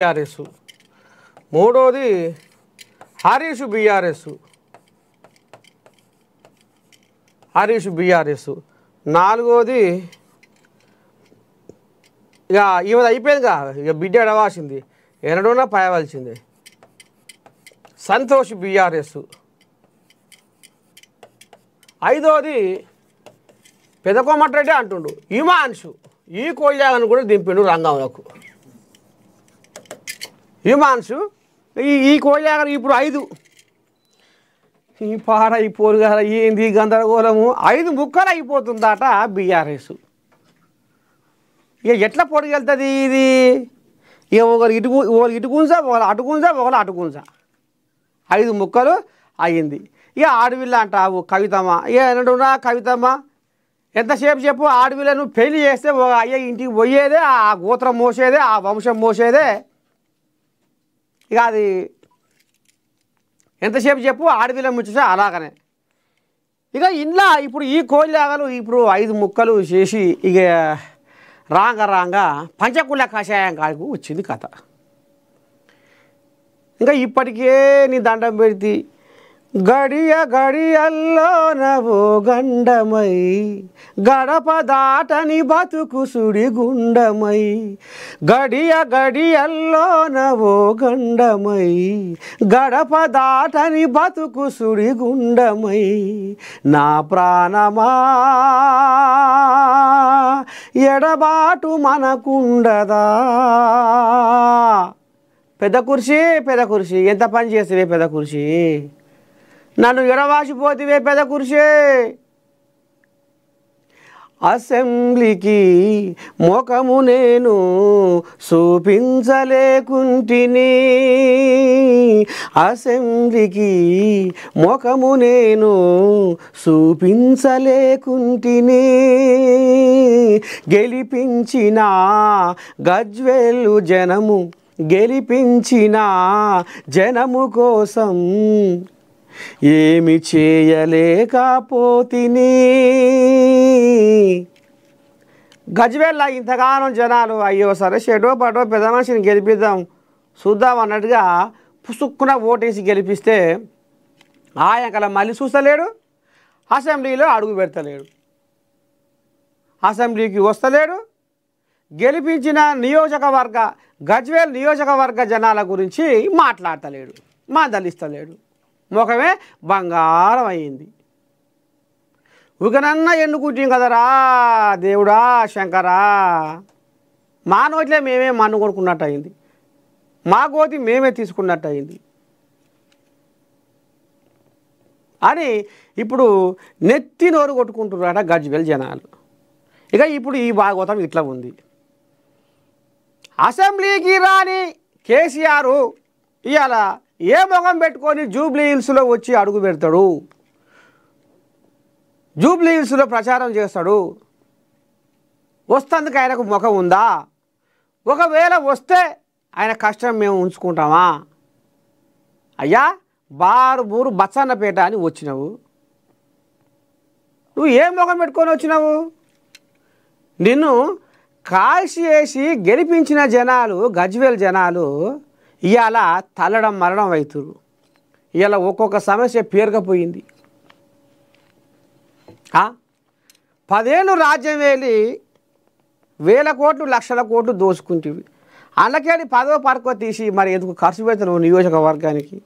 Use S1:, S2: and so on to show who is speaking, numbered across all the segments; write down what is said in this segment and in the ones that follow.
S1: BRS, మూడోది Harish BRS, నాలుగోది ఇక ఈమె అయిపోయిందిగా, ఇక బిడ్డ ఎడవాల్సింది, ఎనడున్నా పాయవలసింది. సంతోష్ బీఆర్ఎస్, ఐదోది పెదకోమటిరెడ్డి అంటుండు హిమాన్షు, ఈ కోళ్ళని కూడా దింపిండు రంగంలోకి. హిమాన్షు ఈ కోళ్ళని ఇప్పుడు 5 ఈ పాడ ఈ పోరుగాల ఏంది గందరగోళము, 5 ముక్కలు అయిపోతుందట బీఆర్ఎస్. ఇక ఎట్లా పొడిగెళ్తుంది ఇది? ఇక ఒకరు ఇటు గుంజ, ఒకరు అటు గుంజ, ఒకరు అటు గుంజ, 5 ముక్కలు అయ్యింది. ఇక ఆడవిల్ల అంటావు కవితమ్మ, ఇక ఎన్నడున్నా కవితమ్మ ఎంతసేపు చెప్పు, ఆడవిల్లను పెళ్లి చేస్తే అయ్య ఇంటికి పోయేదే, ఆ గోత్రం మోసేదే, ఆ వంశం మోసేదే. ఇక అది ఎంతసేపు చెప్పు ఆడవిల్ల ముచ్చట అలాగనే. ఇక ఇంట్లో ఇప్పుడు ఈ కోళ్ళాగలు ఇప్పుడు 5 ముక్కలు చేసి ఇక రాంగ పంచకుల కషాయం కాడికి వచ్చింది కథ. ఇంకా ఇప్పటికే నీ దండం పెడితే గడియల్లో నవో గండమై గడప దాటని బతుకు సుడి గుండమై, గడియల్లో నవో గండమై గడప దాటని బతుకు సుడి గుండమై, నా ప్రాణమా ఎడబాటు మనకుండదా. పెద్ద కుర్చీ ఎంత పని చేసేవే పెద్ద కుర్చీ, నన్ను ఎడవాసిపోతివే పెద్ద కుర్చీ. అసెంబ్లీకి ముఖము నేను చూపించలేకుంటిని, అసెంబ్లీకి ముఖము నేను చూపించలేకుంటిని, గెలిపించిన గజ్వేలు జనము, గెలిపించిన జనము కోసం ఏమి చేయలేకపోతిని. గజ్వేల్లా ఇంతగానం జనాలు అయ్యో సరే షెడో పడో పెద్ద మనిషిని గెలిపిద్దాం చూద్దాం అన్నట్టుగా పుసుక్కున ఓటేసి గెలిపిస్తే ఆయనకల మళ్ళీ చూస్తలేడు, అసెంబ్లీలో అడుగు పెడతలేడు, అసెంబ్లీకి వస్తలేడు, గెలిపించిన గజ్వేల్ నియోజకవర్గ జనాల గురించి మాట్లాడతలేడు, మందలిస్తలేడు, ముఖమే బంగారం అయింది. ఉగనన్నా ఎన్నుకుంటాం కదరా దేవుడా శంకరా, మా నోట్లే మేమే మన్ను కొనుక్కున్నట్టు అయింది, మా గోతి మేమే తీసుకున్నట్టు అయింది అని ఇప్పుడు నెత్తి నోరు కొట్టుకుంటున్నారట గజ్వేల్ జనాలు. ఇక ఇప్పుడు ఈ భాగవతం ఇట్లా ఉంది. అసెంబ్లీకి రాని కేసీఆర్ ఇవాళ ఏ ముఖం పెట్టుకొని జూబ్లీ హిల్స్లో వచ్చి అడుగు పెడతాడు, జూబ్లీ హిల్స్లో ప్రచారం చేస్తాడు? వస్తందుకు ఆయనకు ముఖం ఉందా? ఒకవేళ వస్తే ఆయన కష్టం మేము ఉంచుకుంటామా? అయ్యా బారుబూరు బచ్చన్నపేట అని వచ్చినావు, నువ్వు ఏ ముఖం పెట్టుకొని వచ్చినావు? నిన్ను కాల్చి వేసి గెలిపించిన జనాలు గజ్వేల్ జనాలు ఇవాళ తల్లడం మరణం అవుతురు. ఇవాళ ఒక్కొక్క సమస్య పేరుకపోయింది. 10 ఏళ్ళు రాజ్యం వేలి వేల కోట్లు లక్షల కోట్లు దోచుకుంటుంది, అందుకేని 10వ పరకో తీసి మరి ఎందుకు ఖర్చు పెడతావు నియోజకవర్గానికి?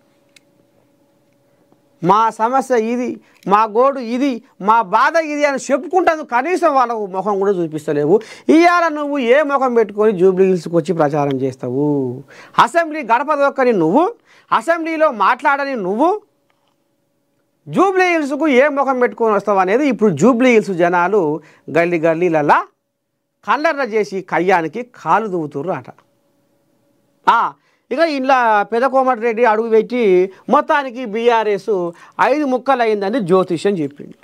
S1: మా సమస్య ఇది, మా గోడు ఇది, మా బాధ ఇది అని చెప్పుకుంటాను, కనీసం వాళ్ళకు ముఖం కూడా చూపిస్తలేవు. ఇవాళ నువ్వు ఏ ముఖం పెట్టుకొని జూబ్లీ హిల్స్కి వచ్చి ప్రచారం చేస్తావు? అసెంబ్లీ గడప దొక్కని నువ్వు, అసెంబ్లీలో మాట్లాడని నువ్వు జూబ్లీ హిల్స్కు ఏ ముఖం పెట్టుకొని వస్తావు అనేది ఇప్పుడు జూబ్లీ హిల్స్ జనాలు గల్లీలలా కల్లర్ర చేసి కయ్యానికి కాలు దువ్వుతుర్రు అట. ఇక ఇలా పెదకోమటిరెడ్డి అడుగు పెట్టి మొత్తానికి బీఆర్ఎస్ 5 ముక్కలు అయిందని జ్యోతిష్యం చెప్పిండు,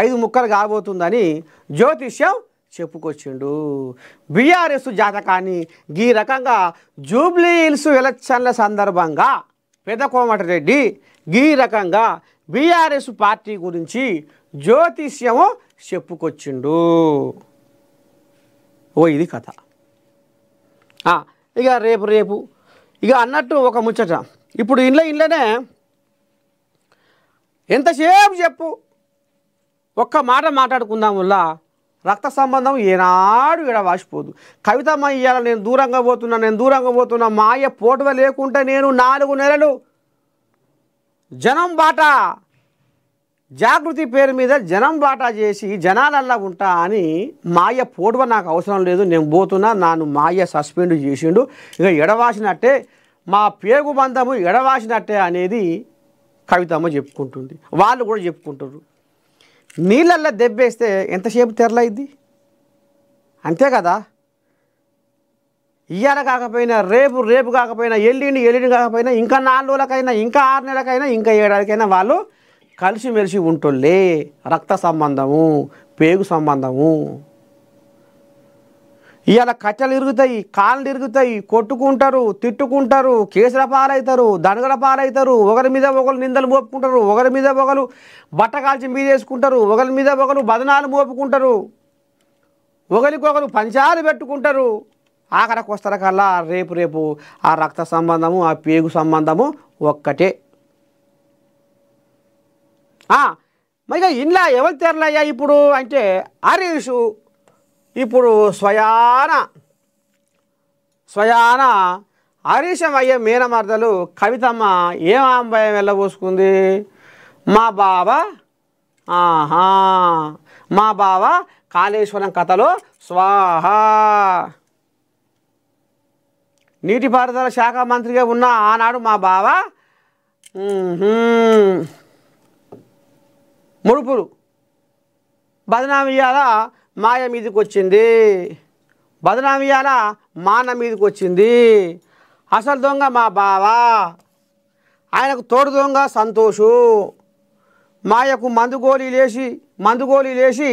S1: 5 ముక్కలు కాబోతుందని జ్యోతిష్యం చెప్పుకొచ్చిండు. బీఆర్ఎస్ జాతకాన్ని ఈ రకంగా జూబ్లీ హిల్స్ ఎలక్షన్ల సందర్భంగా పెదకోమటిరెడ్డి ఈ రకంగా బీఆర్ఎస్ పార్టీ గురించి జ్యోతిష్యము చెప్పుకొచ్చిండు. ఇది కథ. ఇక రేపు రేపు ఇక అన్నట్టు ఒక ముచ్చట. ఇప్పుడు ఇంట్లోనే ఎంతసేపు చెప్పు ఒక్క మాట మాట్లాడుకుందాం వల్ల రక్త సంబంధం ఏనాడు ఎడవాసిపోదు. కవితమ్మ ఇయ్యాల నేను దూరంగా పోతున్నా మాయ పోటువ లేకుంటే నేను 4 నెలలు జనం బాట జాగృతి పేరు మీద జనం బాటా చేసి జనాలల్లా ఉంటా అని మాయ పోటువ నాకు అవసరం లేదు, నేను పోతున్నా, నన్ను మాయ సస్పెండ్ చేసిండు, ఇక ఎడవాసినట్టే మా పేగు బంధము ఎడవాసినట్టే అనేది కవితమ్మ చెప్పుకుంటుంది. వాళ్ళు కూడా చెప్పుకుంటారు. నీళ్ళల్లో దెబ్బేస్తే ఎంతసేపు తెరలైద్ది, అంతే కదా. ఇయ్యాల కాకపోయినా రేపు కాకపోయినా ఎల్లుండి కాకపోయినా ఇంకా 4 రోజులకైనా ఇంకా 6 నెలలకైనా ఇంకా 7 ఏళ్ళకైనా వాళ్ళు కలిసిమెలిసి ఉంటుల్లే. రక్త సంబంధము, పేగు సంబంధము. ఇవాళ కట్టెలు ఇరుగుతాయి, కాళ్ళు ఇరుగుతాయి, కొట్టుకుంటారు, తిట్టుకుంటారు, కేసుల పాలవుతారు, దనగల పాలవుతారు, ఒకరి మీద ఒకరు నిందలు మోపుకుంటారు, ఒకరి మీద ఒకరు బట్ట కాల్చి మీదేసుకుంటారు, ఒకరి మీద ఒకరు బదనాలు మోపుకుంటారు, ఒకరికొకరు పంచాలు పెట్టుకుంటారు. ఆఖరికి వస్తారు కల్లా రేపు ఆ రక్త సంబంధము ఆ పేగు సంబంధము ఒక్కటే. మరి ఇంట్లో ఎవరు తెరలయ్యా ఇప్పుడు అంటే హరీషు ఇప్పుడు స్వయాన హరీశం అయ్యే మేనమర్దలు కవితమ్మ ఏం ఆంబయం వెళ్ళబోసుకుంది. మా బావ కాళేశ్వరం కథలో స్వాహ. నీటిపారుదల శాఖ మంత్రిగా ఉన్న ఆనాడు మా బావ ముడుపులు బదనామియాల మాయ మీదకి వచ్చింది, బదనామియాల మాన మీదకి వచ్చింది. అసలు దొంగ మా బావ, ఆయనకు తోడు దొంగ సంతోషు. మాయకు మందుగోళీ లేచి